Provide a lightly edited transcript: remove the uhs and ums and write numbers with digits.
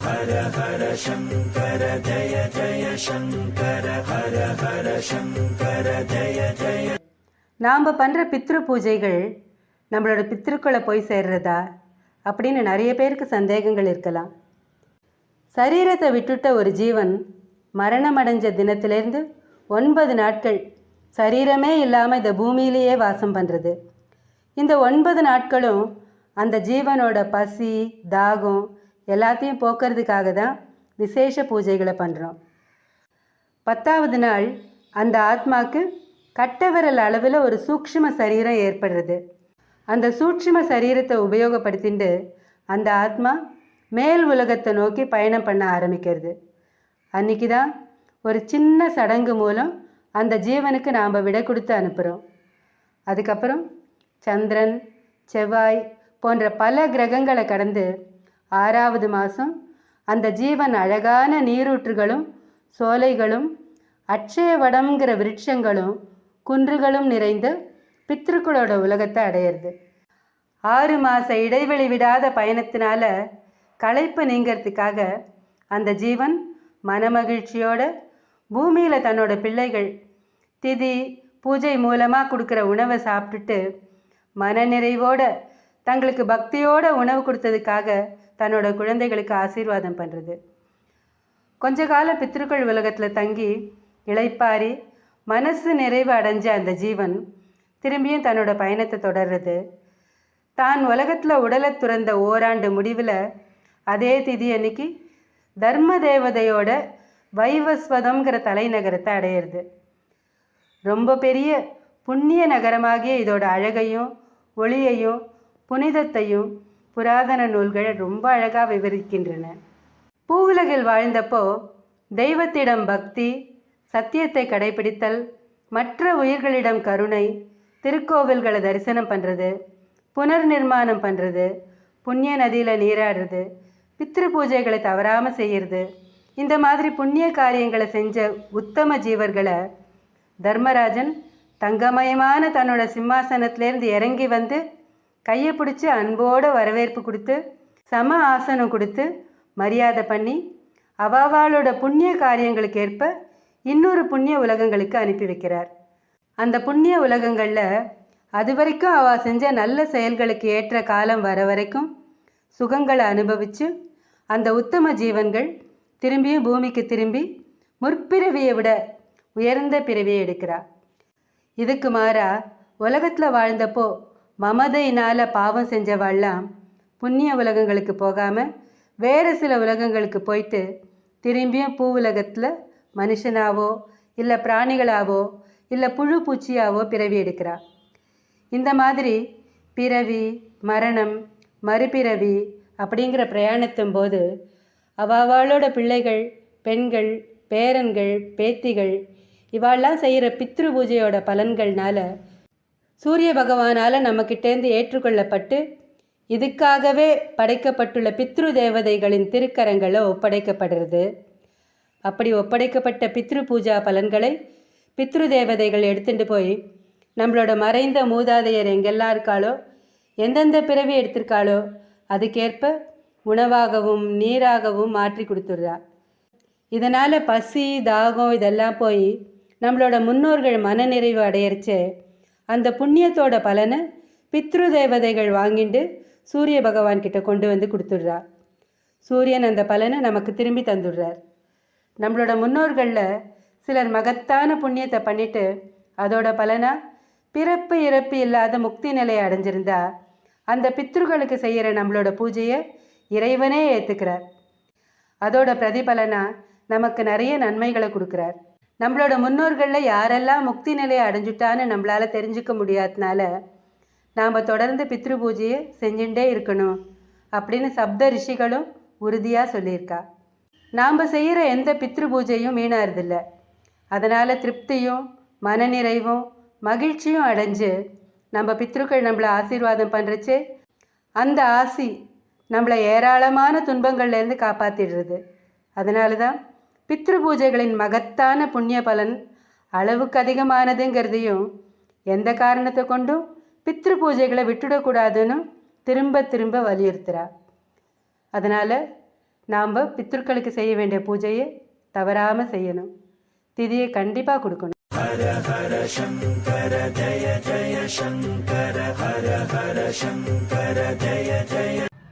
ஹர ஹர சங்கர ஜய ஜய சங்கர ஹர ஹர சங்கர ஜய ஜய. நாம் பண்ணுற பித்ரு பூஜைகள் நம்மளோட பித்ருக்களை போய் சேர்றதா அப்படின்னு நிறைய பேருக்கு சந்தேகங்கள் இருக்கலாம். சரீரத்தை விட்டுட்ட ஒரு ஜீவன் மரணம் அடைஞ்ச தினத்திலேருந்து 9 நாட்கள் சரீரமே இல்லாமல் இந்த பூமியிலேயே வாசம் பண்ணுறது. இந்த 9 நாட்களும் அந்த ஜீவனோட பசி தாகம் எல்லாத்தையும் போக்குறதுக்காக தான் விசேஷ பூஜைகளை பண்ணுறோம். 10ஆவது நாள் அந்த ஆத்மாவுக்கு கட்டவிரல் அளவில் ஒரு சூக்ஷ்ம சரீரம் ஏற்படுறது. அந்த சூக்ஷ்ம சரீரத்தை உபயோகப்படுத்திட்டு அந்த ஆத்மா மேல் உலகத்தை நோக்கி பயணம் பண்ண ஆரம்பிக்கிறது. அன்றைக்கி தான் ஒரு சின்ன சடங்கு மூலம் அந்த ஜீவனுக்கு நாம் விடை கொடுத்து அனுப்புகிறோம். அதுக்கப்புறம் சந்திரன் செவ்வாய் போன்ற பல கிரகங்களை கடந்து 6ஆவது மாதம் அந்த ஜீவன் அழகான நீரூற்றுகளும் சோலைகளும் அட்சய வடம்ங்கிற விருட்சங்களும் குன்றுகளும் நிறைந்த பித்ருக்களோட உலகத்தை அடையிறது. 6 மாத இடைவெளி விடாத பயணத்தினால களைப்பு நீங்கிறதுக்காக அந்த ஜீவன் மனமகிழ்ச்சியோட பூமியில் தன்னோட பிள்ளைகள் திதி பூஜை மூலமாக கொடுக்குற உணவை சாப்பிட்டுட்டு மனநிறைவோட தங்களுக்கு பக்தியோட உணவு கொடுத்ததுக்காக தன்னோட குழந்தைகளுக்கு ஆசீர்வாதம் பண்ணுறது. கொஞ்ச கால பித்ருக்கள் உலகத்தில் தங்கி இளைப்பாரி மனசு நிறைவு அடைஞ்ச அந்த ஜீவன் திரும்பியும் தன்னோட பயணத்தை தொடர்றது. தான் உலகத்தில் உடலை துறந்த ஓராண்டு முடிவில் அதே திதி அன்னைக்கு தர்ம தேவதையோட வைவஸ்வதம்ங்கிற தலைநகரத்தை அடையிறது. ரொம்ப பெரிய புண்ணிய நகரமாகிய இதோட அழகையும் ஒளியையும் புனிதத்தையும் புராதன நூல்கள் ரொம்ப அழகாக விவரிக்கின்றன. பூவுலகில் வாழ்ந்தப்போ தெய்வத்திடம் பக்தி, சத்தியத்தை கடைபிடித்தல், மற்ற உயிர்களிடம் கருணை, திருக்கோவில்களை தரிசனம் பண்ணுறது, புனர் நிர்மாணம் பண்ணுறது, புண்ணிய நதியில் நீராடுறது, பித்ரு பூஜைகளை தவறாமல் செய்கிறது, இந்த மாதிரி புண்ணிய காரியங்களை செஞ்ச உத்தம ஜீவர்களை தர்மராஜன் தங்கமயமான தன்னோட சிம்மாசனத்திலேருந்து இறங்கி வந்து கையை பிடிச்சி அன்போடு வரவேற்பு கொடுத்து சம ஆசனம் கொடுத்து மரியாதை பண்ணி அவாவாளோட புண்ணிய காரியங்களுக்கு ஏற்ப இன்னொரு புண்ணிய உலகங்களுக்கு அனுப்பி வைக்கிறார். அந்த புண்ணிய உலகங்களில் அது வரைக்கும் அவள் செஞ்ச நல்ல செயல்களுக்கு ஏற்ற காலம் வர வரைக்கும் சுகங்களை அனுபவித்து அந்த உத்தம ஜீவன்கள் திரும்பியும் பூமிக்கு திரும்பி முற்பிறவியை விட உயர்ந்த பிறவியை எடுக்கிறார். இதுக்கு மாறா உலகத்தில் வாழ்ந்தப்போ மமதையினால் பாவம் செஞ்சவாள்லாம் புண்ணிய உலகங்களுக்கு போகாமல் வேறு சில உலகங்களுக்கு போயிட்டு திரும்பியும் பூ உலகத்தில் மனுஷனாவோ இல்லை பிராணிகளாவோ இல்லை புழு பூச்சியாவோ பிறவி எடுக்கிறார். இந்த மாதிரி பிறவி மரணம் மறுபிறவி அப்படிங்கிற பிரயாணத்தின் போது அவளோட பிள்ளைகள் பெண்கள் பேரன்கள் பேத்திகள் இவாள்லாம் செய்கிற பித்ரு பூஜையோட பலன்கள்னால சூரிய பகவானால் நம்மக்கிட்டேருந்து ஏற்றுக்கொள்ளப்பட்டு இதுக்காகவே படைக்கப்பட்டுள்ள பித்ரு தேவதைகளின் திருக்கரங்களை ஒப்படைக்கப்படுறது. அப்படி ஒப்படைக்கப்பட்ட பித்ரு பூஜா பலன்களை பித்ரு தேவதைகள் எடுத்துகிட்டு போய் நம்மளோட மறைந்த மூதாதையர் எங்கெல்லாம் இருக்காளோ எந்தெந்த பிறவி எடுத்திருக்காளோ அதுக்கேற்ப உணவாகவும் நீராகவும் மாற்றி கொடுத்துட்றா. இதனால் பசி தாகம் இதெல்லாம் போய் நம்மளோட முன்னோர்கள் மனநிறைவு அடையரிச்சு அந்த புண்ணியத்தோட பலனை பித்ரு தேவதைகள் வாங்கிட்டு சூரிய பகவான் கிட்ட கொண்டு வந்து கொடுத்துட்றா. சூரியன் அந்த பலனை நமக்கு திரும்பி தந்துடுறார். நம்மளோட முன்னோர்களில் சிலர் மகத்தான புண்ணியத்தை பண்ணிட்டு அதோட பலனாக பிறப்பு இறப்பு இல்லாத முக்தி நிலையை அடைஞ்சிருந்தா அந்த பித்ருகளுக்கு செய்கிற நம்மளோட பூஜையை இறைவனே ஏற்றுக்கிறார். அதோட பிரதிபலனாக நமக்கு நிறைய நன்மைகளை கொடுக்குறார். நம்மளோட முன்னோர்களில் யாரெல்லாம் முக்தி நிலையை அடைஞ்சிட்டான்னு நம்மளால் தெரிஞ்சுக்க முடியாதனால நாம் தொடர்ந்து பித்ரு பூஜையை செஞ்சுட்டே இருக்கணும் அப்படின்னு சப்த ரிஷிகளும் உறுதியாக சொல்லியிருக்கா. நாம் செய்கிற எந்த பித்ரு பூஜையும் வீணாகிறதில்ல. அதனால் திருப்தியும் மனநிறைவும் மகிழ்ச்சியும் அடைஞ்சு நம்ம பித்ருக்கள் நம்மளை ஆசீர்வாதம் பண்ணுறச்சு அந்த ஆசி நம்மளை ஏராளமான துன்பங்கள்லேருந்து காப்பாற்றிடுறது. அதனால தான் பித்ரு பூஜைகளின் மகத்தான புண்ணிய பலன் அளவுக்கு அதிகமானதுங்கிறதையும் எந்த காரணத்தை கொண்டும் பித்ரு பூஜைகளை விட்டுடக்கூடாதுன்னு திரும்ப திரும்ப வலியுறுத்துகிறா. அதனால் நாம் பித்ருக்களுக்கு செய்ய வேண்டிய பூஜையை தவறாமல் செய்யணும். திதியை கண்டிப்பாக கொடுக்கணும். ஹர ஹர சங்கர ஜய ஜய சங்கர ஹர ஹர சங்கர ஜய ஜய